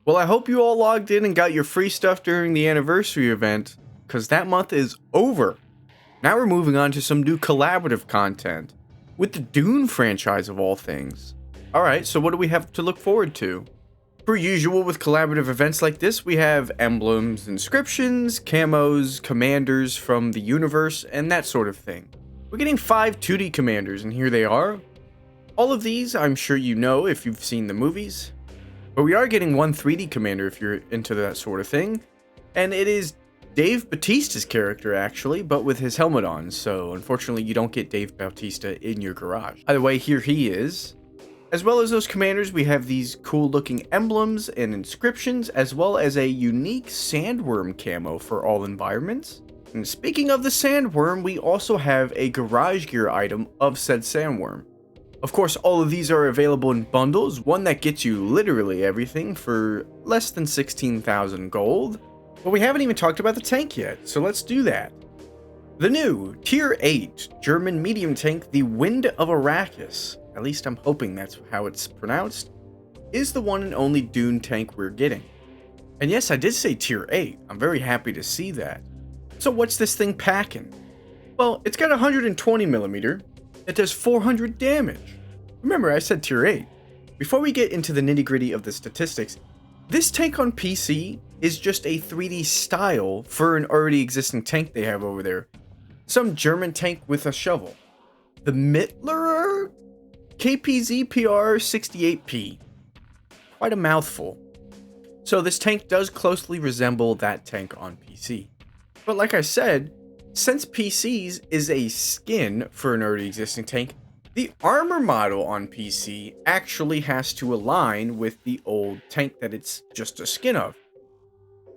Well, I hope you all logged in and got your free stuff during the anniversary event, because that month is over. Now we're moving on to some new collaborative content, with the Dune franchise of all things. Alright, so what do we have to look forward to? Per usual with collaborative events like this, we have emblems, inscriptions, camos, commanders from the universe, and that sort of thing. We're getting 5 2D commanders, and here they are. All of these, I'm sure you know if you've seen the movies. But we are getting one 3D commander if you're into that sort of thing. And it is Dave Bautista's character, actually, but with his helmet on. So, unfortunately, you don't get Dave Bautista in your garage. Either way, here he is. As well as those commanders, we have these cool-looking emblems and inscriptions, as well as a unique sandworm camo for all environments. And speaking of the sandworm, we also have a garage gear item of said sandworm. Of course, all of these are available in bundles, one that gets you literally everything for less than 16,000 gold. But we haven't even talked about the tank yet, so let's do that. The new Tier 8 German medium tank, the Wind of Arrakis, at least I'm hoping that's how it's pronounced, is the one and only Dune tank we're getting. And yes, I did say Tier 8, I'm very happy to see that. So what's this thing packing? Well, it's got 120mm, it does 400 damage. Remember, I said Tier 8. Before we get into the nitty-gritty of the statistics, this tank on PC is just a 3D style for an already existing tank they have over there. Some German tank with a shovel. The Mittlerer KPZ-PR68P. Quite a mouthful. So this tank does closely resemble that tank on PC. But like I said, since PCs is a skin for an already existing tank, the armor model on PC actually has to align with the old tank that it's just a skin of.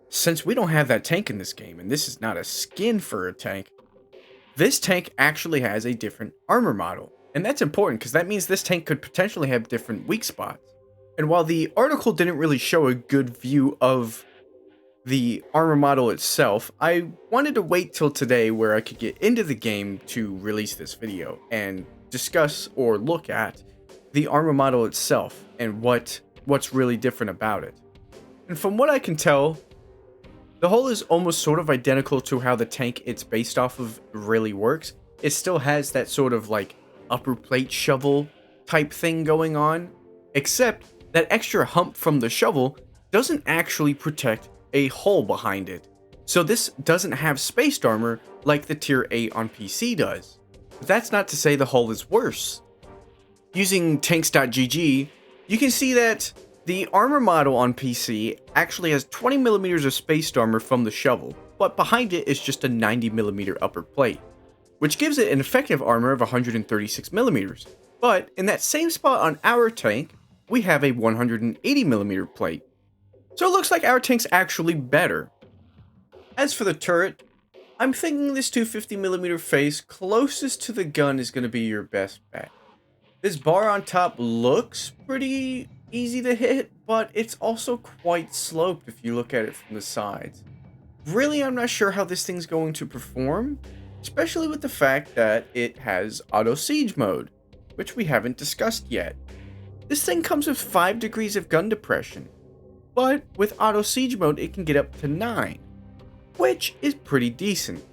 Since we don't have that tank in this game, and this is not a skin for a tank, this tank actually has a different armor model. And that's important because that means this tank could potentially have different weak spots. And while the article didn't really show a good view of the armor model itself, I wanted to wait till today where I could get into the game to release this video and discuss or look at the armor model itself and what's really different about it. And from what I can tell, the hull is almost sort of identical to how the tank it's based off of really works. It still has that sort of like upper plate shovel type thing going on, except that extra hump from the shovel doesn't actually protect a hole behind it. So this doesn't have spaced armor like the Tier 8 on PC does. But that's not to say the hull is worse. Using tanks.gg, you can see that the armor model on PC actually has 20mm of spaced armor from the shovel, but behind it is just a 90mm upper plate, which gives it an effective armor of 136mm. But in that same spot on our tank, we have a 180mm plate. So it looks like our tank's actually better. As for the turret, I'm thinking this 250mm face closest to the gun is going to be your best bet. This bar on top looks pretty easy to hit, but it's also quite sloped if you look at it from the sides. Really, I'm not sure how this thing's going to perform, especially with the fact that it has auto siege mode, which we haven't discussed yet. This thing comes with 5 degrees of gun depression, but with auto siege mode it can get up to 9, which is pretty decent.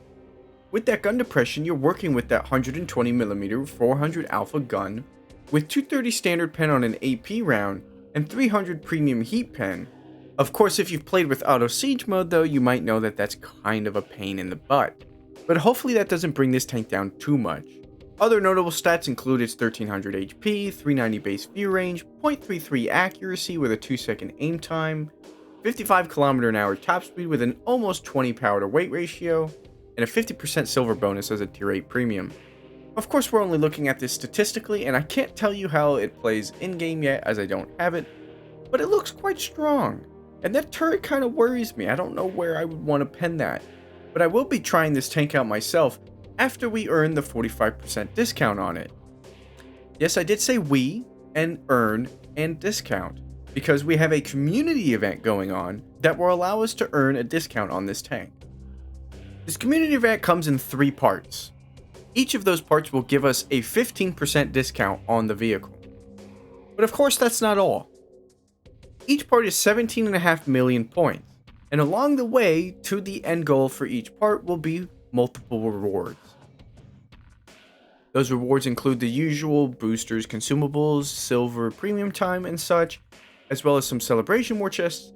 With that gun depression, you're working with that 120mm 400 alpha gun with 230 standard pen on an AP round and 300 premium heat pen. Of course, if you've played with auto siege mode though, you might know that that's kind of a pain in the butt, but hopefully that doesn't bring this tank down too much. Other notable stats include its 1300 HP, 390 base view range, 0.33 accuracy with a 2-second aim time, 55 km/h top speed with an almost 20 power to weight ratio, and a 50% silver bonus as a Tier 8 premium. Of course, we're only looking at this statistically, and I can't tell you how it plays in-game yet as I don't have it, but it looks quite strong. And that turret kind of worries me. I don't know where I would want to pen that, but I will be trying this tank out myself after we earn the 45% discount on it. Yes, I did say we, and earn, and discount, because we have a community event going on that will allow us to earn a discount on this tank. This community event comes in 3 parts. Each of those parts will give us a 15% discount on the vehicle. But of course, that's not all. each part is 17.5 million points, and along the way to the end goal for each part will be multiple rewards. Those rewards include the usual boosters, consumables, silver, premium time, and such, as well as some celebration war chests,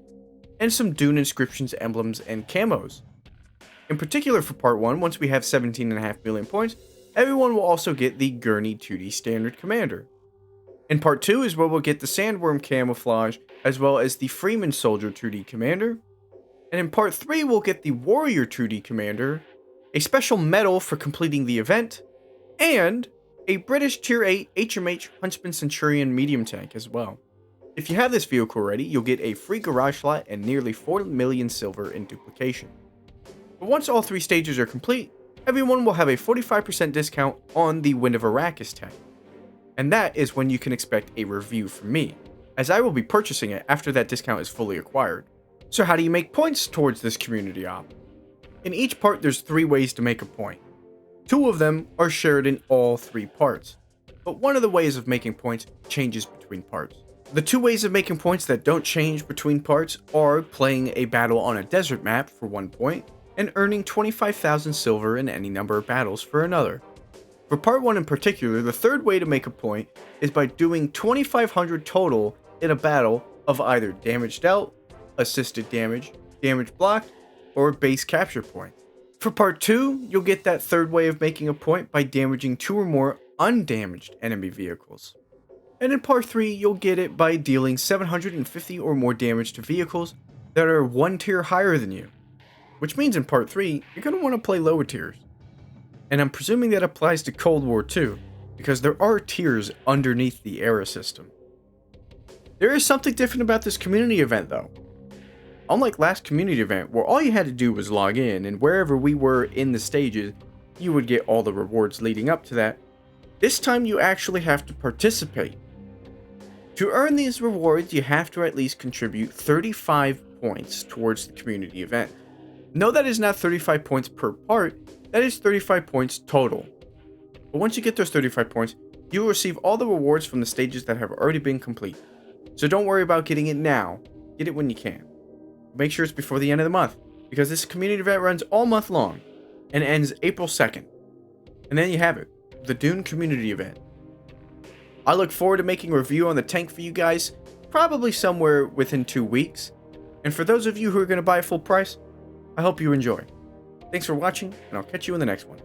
and some Dune inscriptions, emblems, and camos. In particular for part 1, once we have 17.5 million points, everyone will also get the Gurney 2D Standard Commander. In part 2 is where we'll get the Sandworm Camouflage, as well as the Freeman Soldier 2D Commander. And in part 3 we'll get the Warrior 2D Commander, a special medal for completing the event, and a British Tier 8 HMH Huntsman Centurion medium tank as well. If you have this vehicle already, you'll get a free garage slot and nearly 4 million silver in duplication. But once all 3 stages are complete, everyone will have a 45% discount on the Wind of Arrakis tank. And that is when you can expect a review from me, as I will be purchasing it after that discount is fully acquired. So how do you make points towards this community op? In each part there's 3 ways to make a point. 2 of them are shared in all 3 parts, but one of the ways of making points changes between parts. The 2 ways of making points that don't change between parts are playing a battle on a desert map for 1 point, and earning 25,000 silver in any number of battles for another. For part 1 in particular, the 3rd way to make a point is by doing 2,500 total in a battle of either damage dealt, assisted damage, damage blocked, or base capture point. For part 2, you'll get that 3rd way of making a point by damaging 2 or more undamaged enemy vehicles. And in part 3, you'll get it by dealing 750 or more damage to vehicles that are 1 tier higher than you. Which means in part 3, you're going to want to play lower tiers. And I'm presuming that applies to Cold War too, because there are tiers underneath the era system. There is something different about this community event though. Unlike last community event, where all you had to do was log in, and wherever we were in the stages, you would get all the rewards leading up to that, this time you actually have to participate. To earn these rewards, you have to at least contribute 35 points towards the community event. No, that is not 35 points per part, that is 35 points total. But once you get those 35 points, you will receive all the rewards from the stages that have already been complete. So don't worry about getting it now, get it when you can. Make sure it's before the end of the month, because this community event runs all month long, and ends April 2nd. And then you have it, the Dune community event. I look forward to making a review on the tank for you guys, probably somewhere within 2 weeks. And for those of you who are going to buy full price, I hope you enjoy. Thanks for watching, and I'll catch you in the next one.